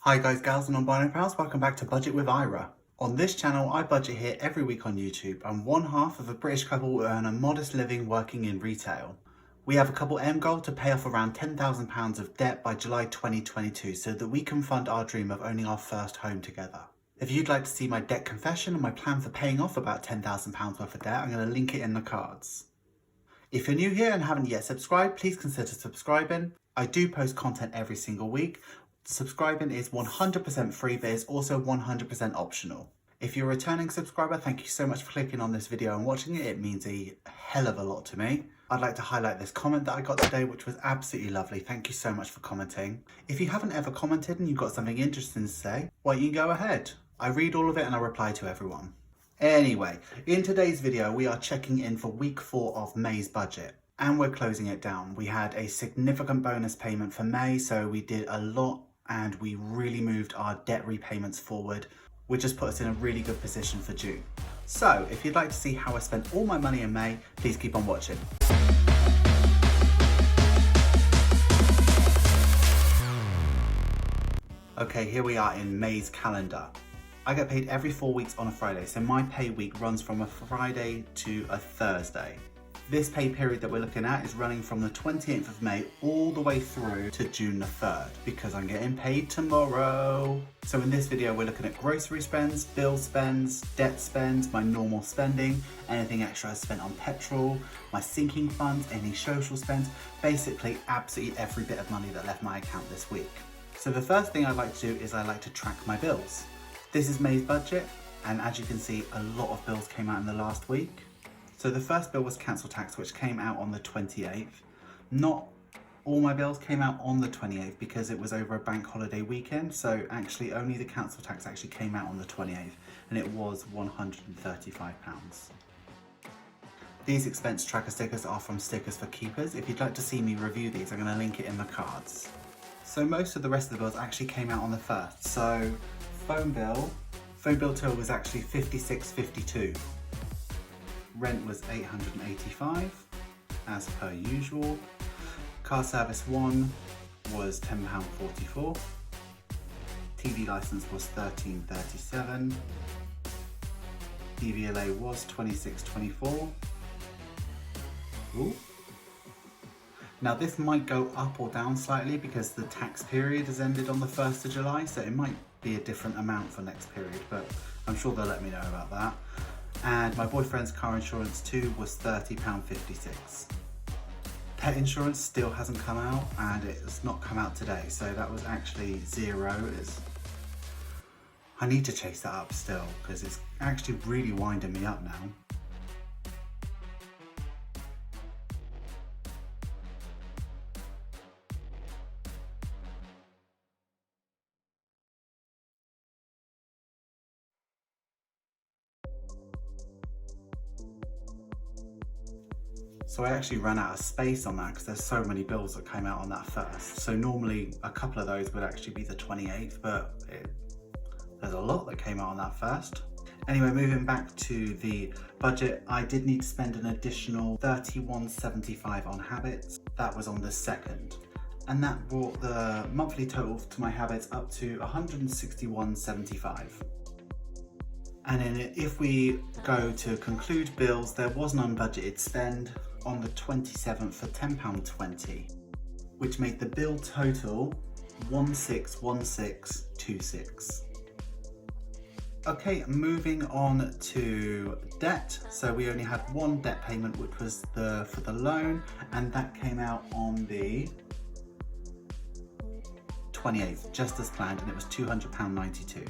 Hi guys, gals and non-binary pals, welcome back to Budget with Ira. On this channel, I budget here every week on YouTube, and one half of a British couple will earn a modest living working in retail. We have a couple end goal to pay off around £10,000 of debt by July 2022 so that we can fund our dream of owning our first home together. If you'd like to see my debt confession and my plan for paying off about £10,000 worth of debt, I'm going to link it in the cards. If you're new here and haven't yet subscribed, please consider subscribing. I do post content every single week. Subscribing is 100% free, but it's also 100% optional. If you're a returning subscriber, thank you so much for clicking on this video and watching it. It means a hell of a lot to me. I'd like to highlight this comment that I got today, which was absolutely lovely. Thank you so much for commenting. If you haven't ever commented and you've got something interesting to say, why don't you go ahead? I read all of it and I reply to everyone. Anyway, in today's video, we are checking in for week 4 of May's budget. And we're closing it down. We had a significant bonus payment for May, so we did a lot and we really moved our debt repayments forward, which has put us in a really good position for June. So if you'd like to see how I spent all my money in May, please keep on watching. Okay, here we are in May's calendar. I get paid every 4 weeks on a Friday, so my pay week runs from a Friday to a Thursday. This pay period that we're looking at is running from the 28th of May all the way through to June the 3rd, because I'm getting paid tomorrow. So in this video, we're looking at grocery spends, bill spends, debt spends, my normal spending, anything extra I spent on petrol, my sinking funds, any social spends, basically absolutely every bit of money that left my account this week. So the first thing I'd like to do is I like to track my bills. This is May's budget, and as you can see, a lot of bills came out in the last week. So the first bill was council tax, which came out on the 28th. Not all my bills came out on the 28th because it was over a bank holiday weekend. So actually only the council tax actually came out on the 28th, and it was £135. These expense tracker stickers are from Stickers for Keepers. If you'd like to see me review these, I'm going to link it in the cards. So most of the rest of the bills actually came out on the 1st. So phone bill till was actually £56.52. Rent was £885, as per usual. Car service 1 was £10.44. TV licence was £13.37. DVLA was £26.24. Ooh. Now this might go up or down slightly because the tax period has ended on the 1st of July, so it might be a different amount for next period, but I'm sure they'll let me know about that. And my boyfriend's car insurance too was £30.56. Pet insurance still hasn't come out, and it's not come out today, so that was actually £0. I need to chase that up still because it's actually really winding me up now. So I actually ran out of space on that because there's so many bills that came out on that 1st. So normally a couple of those would actually be the 28th, but there's a lot that came out on that 1st. Anyway, moving back to the budget, I did need to spend an additional £31.75 on habits. That was on the 2nd. And that brought the monthly total to my habits up to £161.75. And then if we go to conclude bills, there was an unbudgeted spend on the 27th for £10.20, which made the bill total £1616.26. Okay, moving on to debt. So we only had one debt payment, which was for the loan, and that came out on the 28th, just as planned, and it was £200.92.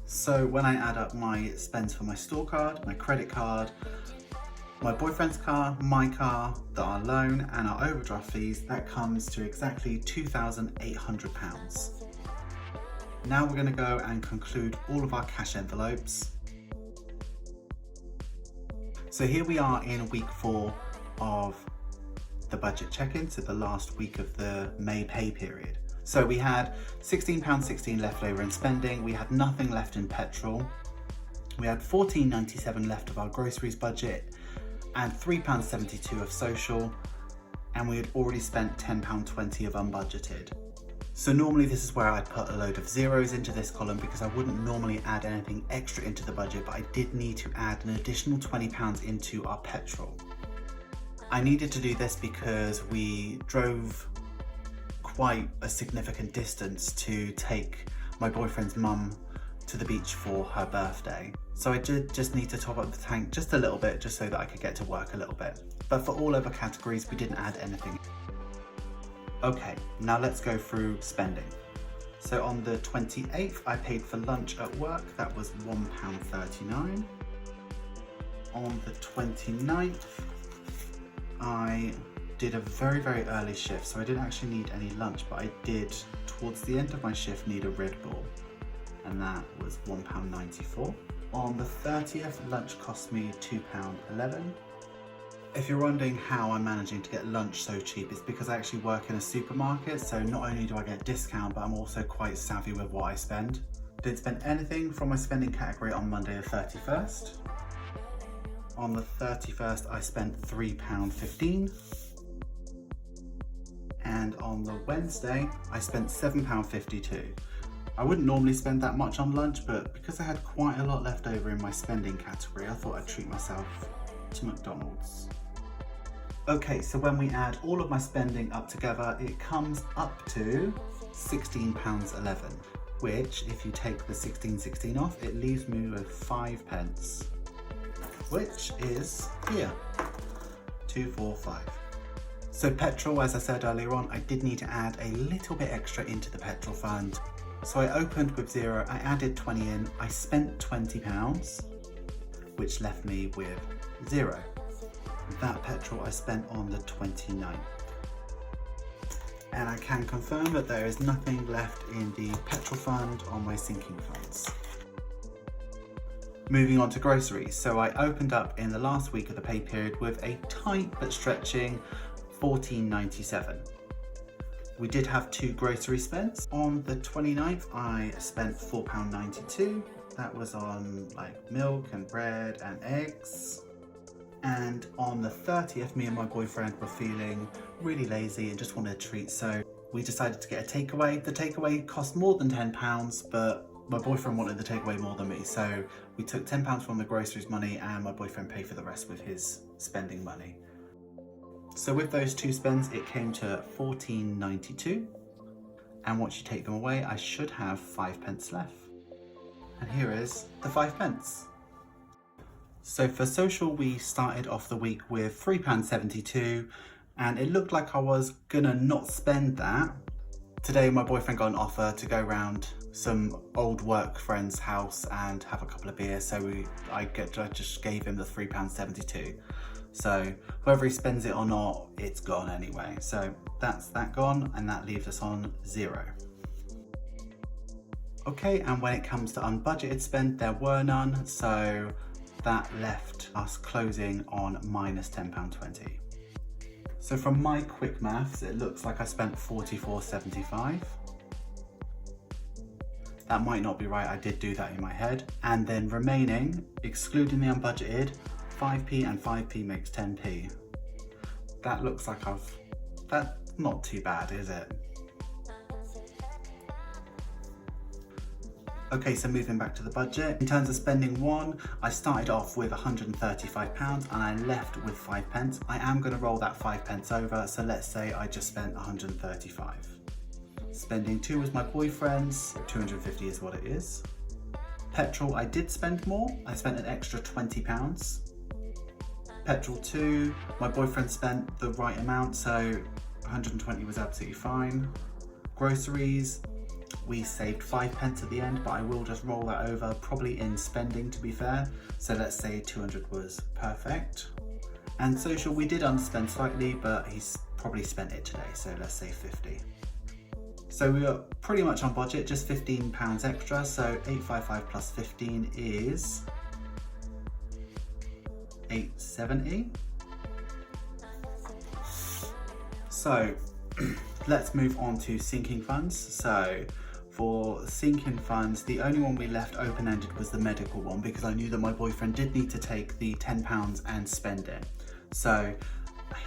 So when I add up my spends for my store card, my credit card, my boyfriend's car, my car, our loan and our overdraft fees, that comes to exactly £2,800. Now we're going to go and conclude all of our cash envelopes. So here we are in week 4 of the budget check-in, so the last week of the May pay period. So we had £16.16 left over in spending, we had nothing left in petrol, we had £14.97 left of our groceries budget and £3.72 of social, and we had already spent £10.20 of unbudgeted. So normally this is where I'd put a load of zeros into this column because I wouldn't normally add anything extra into the budget, but I did need to add an additional £20 into our petrol. I needed to do this because we drove quite a significant distance to take my boyfriend's mum to the beach for her birthday. So I did just need to top up the tank just a little bit, just so that I could get to work a little bit. But for all other categories, we didn't add anything. Okay, now let's go through spending. So on the 28th, I paid for lunch at work. That was £1.39. On the 29th, I did a very early shift, so I didn't actually need any lunch, but I did, towards the end of my shift, need a Red Bull, and that was £1.94. On the 30th, lunch cost me £2.11. If you're wondering how I'm managing to get lunch so cheap, it's because I actually work in a supermarket, so not only do I get a discount, but I'm also quite savvy with what I spend. Didn't spend anything from my spending category on Monday the 31st. On the 31st, I spent £3.15. And on the Wednesday, I spent £7.52. I wouldn't normally spend that much on lunch, but because I had quite a lot left over in my spending category, I thought I'd treat myself to McDonald's. Okay, so when we add all of my spending up together, it comes up to £16.11, which, if you take the 16.16 off, it leaves me with 5 pence, which is here, 245. So petrol, as I said earlier on, I did need to add a little bit extra into the petrol fund. So I opened with 0, I added 20 in, I spent £20, which left me with 0. That petrol I spent on the 29th. And I can confirm that there is nothing left in the petrol fund on my sinking funds. Moving on to groceries. So I opened up in the last week of the pay period with a tight but stretching £14.97. We did have 2 grocery spends. On the 29th, I spent £4.92. That was on like milk and bread and eggs. And on the 30th, me and my boyfriend were feeling really lazy and just wanted a treat, so we decided to get a takeaway. The takeaway cost more than £10, but my boyfriend wanted the takeaway more than me, so we took £10 from the groceries money and my boyfriend paid for the rest with his spending money. So with those 2 spends, it came to £14.92, and once you take them away, I should have 5 pence left. And here is the 5 pence. So for social, we started off the week with £3.72, and it looked like I was gonna not spend that. Today, my boyfriend got an offer to go round some old work friend's house and have a couple of beers, so I just gave him the £3.72. So whether he spends it or not, it's gone anyway. So that's that gone, and that leaves us on 0. Okay, and when it comes to unbudgeted spend, there were none, so that left us closing on minus £10.20. So from my quick maths, it looks like I spent £44.75. That might not be right, I did do that in my head. And then remaining, excluding the unbudgeted, 5p and 5p makes 10p. That looks like that's not too bad, is it? Okay, so moving back to the budget. In terms of spending one, I started off with £135 and I left with 5 pence. I am going to roll that 5 pence over, so let's say I just spent 135. Spending 2 was my boyfriend's, 250 is what it is. Petrol, I did spend more. I spent an extra £20. Petrol 2, my boyfriend spent the right amount, so 120 was absolutely fine. Groceries, we saved 5 pence at the end, but I will just roll that over, probably in spending to be fair. So let's say 200 was perfect. And social, we did underspend slightly, but he's probably spent it today, so let's say 50. So we were pretty much on budget, just £15 extra, so 855 plus 15 is 870. So let's move on to sinking funds. So for sinking funds, the only one we left open-ended was the medical one, because I knew that my boyfriend did need to take the £10 and spend it. So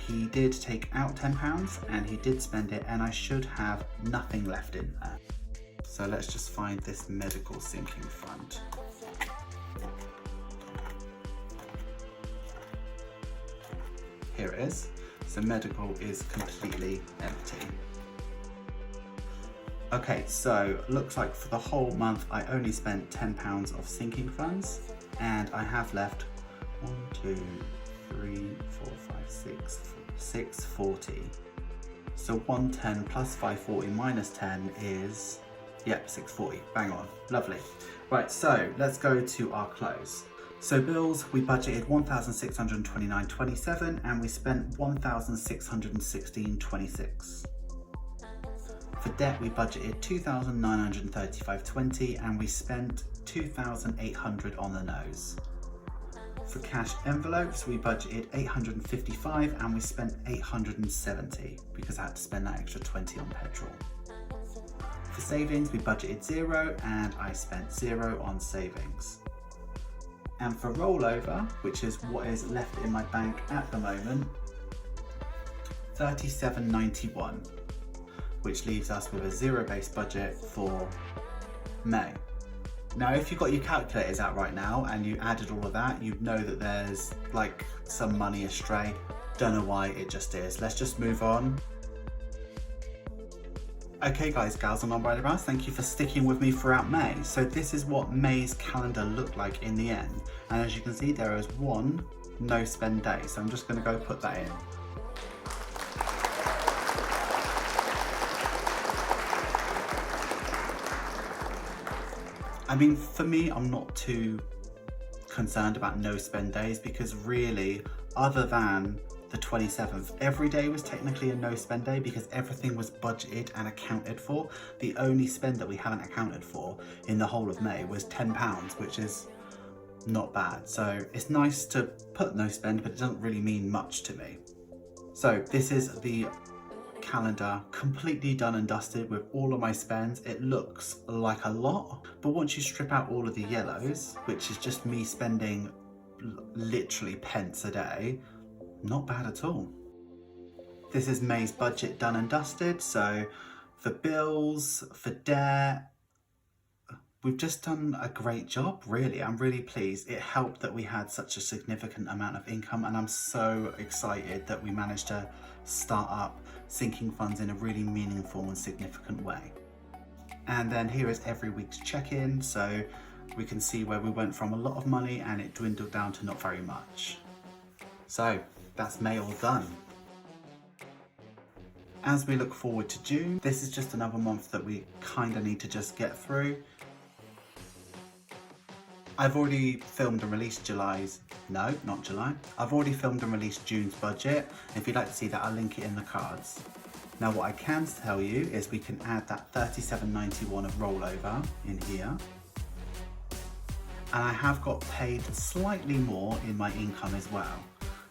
he did take out £10 and he did spend it, and I should have nothing left in there. So let's just find this medical sinking fund. Here it is. So medical is completely empty. Okay, so looks like for the whole month I only spent £10 of sinking funds, and I have left 1, 2, 3, 4, 5, 6, 640. So 110 plus 540 minus 10 is, yep, 640, bang on, lovely. Right, so let's go to our close. So bills, we budgeted 1,629.27 and we spent 1,616.26. For debt, we budgeted 2,935.20 and we spent 2,800 on the nose. For cash envelopes, we budgeted 855 and we spent 870 because I had to spend that extra 20 on petrol. For savings, we budgeted 0 and I spent 0 on savings. And for rollover, which is what is left in my bank at the moment, 37.91, which leaves us with a zero-based budget for May. Now, if you've got your calculators out right now and you added all of that, you'd know that there's like some money astray. Don't know why, it just is. Let's just move on. Okay guys, gals and non-binary brows, thank you for sticking with me throughout May. So this is what May's calendar looked like in the end. And as you can see, there is one no spend day. So I'm just gonna go put that in. I mean, for me, I'm not too concerned about no spend days because really, other than the 27th, every day was technically a no spend day because everything was budgeted and accounted for. The only spend that we haven't accounted for in the whole of May was £10, which is not bad. So it's nice to put no spend, but it doesn't really mean much to me. So this is the calendar completely done and dusted with all of my spends. It looks like a lot, but once you strip out all of the yellows, which is just me spending literally pence a day, not bad at all. This is May's budget done and dusted. So for bills, for debt, we've just done a great job, really. I'm really pleased. It helped that we had such a significant amount of income, and I'm so excited that we managed to start up sinking funds in a really meaningful and significant way. And then here is every week's check-in, so we can see where we went from a lot of money and it dwindled down to not very much. So that's May all done. As we look forward to June, this is just another month that we kind of need to just get through. I've already filmed and released July's, no, not July. I've already filmed and released June's budget. If you'd like to see that, I'll link it in the cards. Now what I can tell you is we can add that £37.91 of rollover in here. And I have got paid slightly more in my income as well.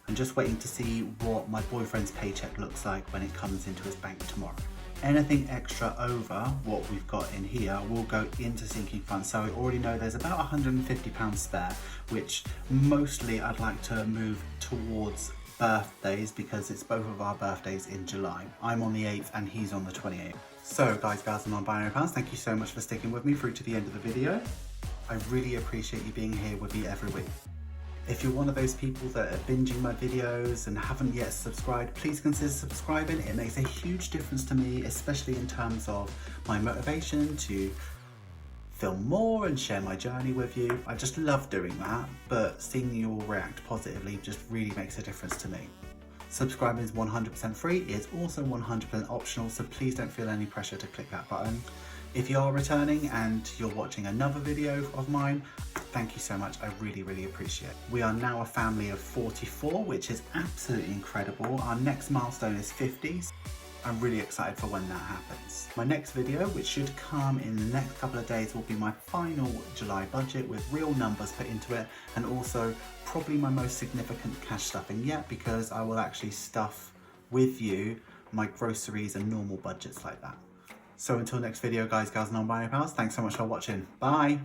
I'm just waiting to see what my boyfriend's paycheck looks like when it comes into his bank tomorrow. Anything extra over what we've got in here will go into sinking funds. So I already know there's about £150 spare, which mostly I'd like to move towards birthdays because it's both of our birthdays in July. I'm on the 8th and he's on the 28th. So guys, gals and non-binary pals, thank you so much for sticking with me through to the end of the video. I really appreciate you being here with me every week. If you're one of those people that are binging my videos and haven't yet subscribed, please consider subscribing. It makes a huge difference to me, especially in terms of my motivation to film more and share my journey with you. I just love doing that, but seeing you all react positively just really makes a difference to me. Subscribing is 100% free. It's also 100% optional, so please don't feel any pressure to click that button. If you are returning and you're watching another video of mine, thank you so much. I really, really appreciate it. We are now a family of 44, which is absolutely incredible. Our next milestone is 50. I'm really excited for when that happens. My next video, which should come in the next couple of days, will be my final July budget with real numbers put into it, and also probably my most significant cash stuffing yet, because I will actually stuff with you my groceries and normal budgets like that. So until next video, guys, gals, non-binary pals, thanks so much for watching. Bye.